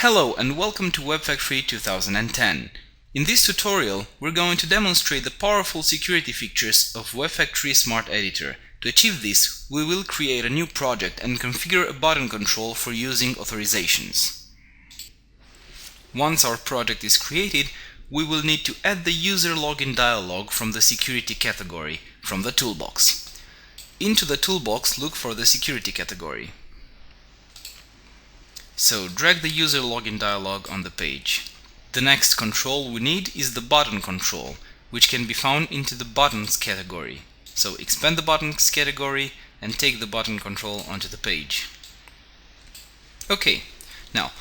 Hello and welcome to WEBfactory 2010. In this tutorial, we're going to demonstrate the powerful security features of WEBfactory Smart Editor. To achieve this, we will create a new project and configure a button control for using authorizations. Once our project is created, we will need to add the user login dialog from the security category from the toolbox. Into the toolbox, look for the security category. So drag the user login dialog on the page. The next control we need is the button control, which can be found into the buttons category. So expand the buttons category and take the button control onto the page. Okay, now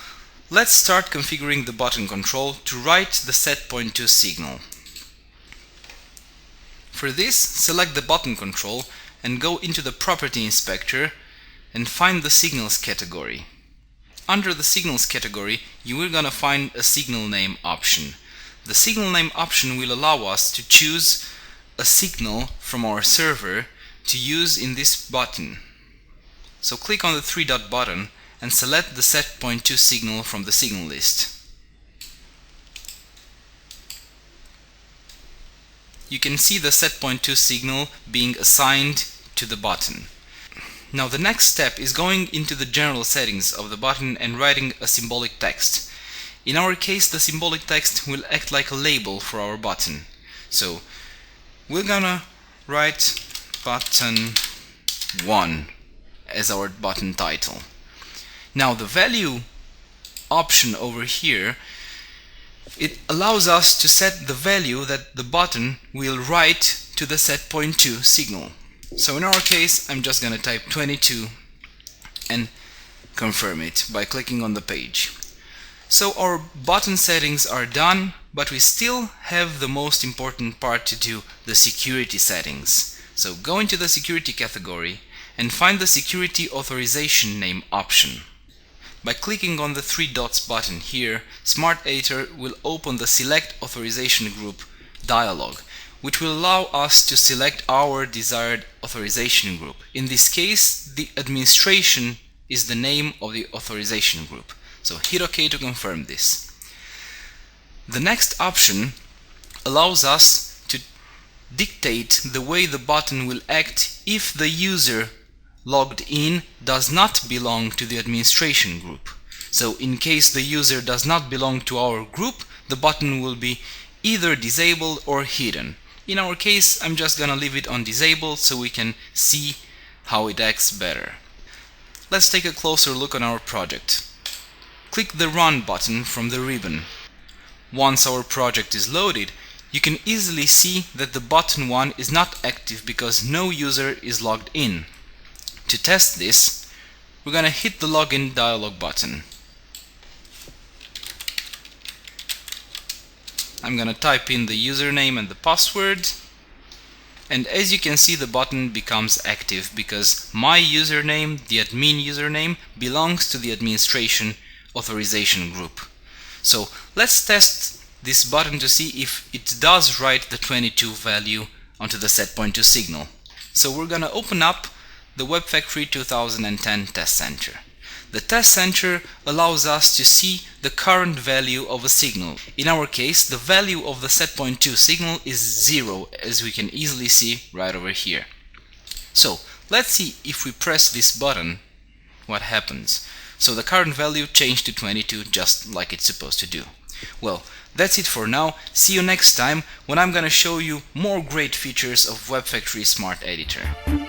let's start configuring the button control to write the set.to signal. For this, select the button control and go into the property inspector and find the signals category. Under the signals category, you are gonna find a signal name option. The signal name option will allow us to choose a signal from our server to use in this button. So click on the three-dot button and select the set.to signal from the signal list. You can see the set.to signal being assigned to the button. Now the next step is going into the general settings of the button and writing a symbolic text. In our case, the symbolic text will act like a label for our button. So we're gonna write button 1 as our button title. Now the value option over here, it allows us to set the value that the button will write to the set.to signal. So in our case, I'm just gonna type 22 and confirm it by clicking on the page. So our button settings are done, but we still have the most important part to do, the security settings. So go into the security category and find the security authorization name option. By clicking on the three dots button here, Smart Editor will open the Select Authorization Group dialog, which will allow us to select our desired authorization group. In this case, the administration is the name of the authorization group. So hit OK to confirm this. The next option allows us to dictate the way the button will act if the user logged in does not belong to the administration group. So in case the user does not belong to our group, the button will be either disabled or hidden. In our case, I'm just gonna leave it on disabled so we can see how it acts better. Let's take a closer look on our project. Click the Run button from the ribbon. Once our project is loaded, you can easily see that the button 1 is not active because no user is logged in. To test this, we're gonna hit the Login dialog button. I'm gonna type in the username and the password, and as you can see, the button becomes active because my username, the admin username, belongs to the administration authorization group. So let's test this button to see if it does write the 22 value onto the set.to signal. So we're gonna open up the WEBfactory 2010 Test Center. The Test Center allows us to see the current value of a signal. In our case, the value of the set.to signal is 0, as we can easily see right over here. So let's see if we press this button, what happens. So the current value changed to 22 just like it's supposed to do. Well, that's it for now. See you next time when I'm gonna show you more great features of WEBfactory Smart Editor.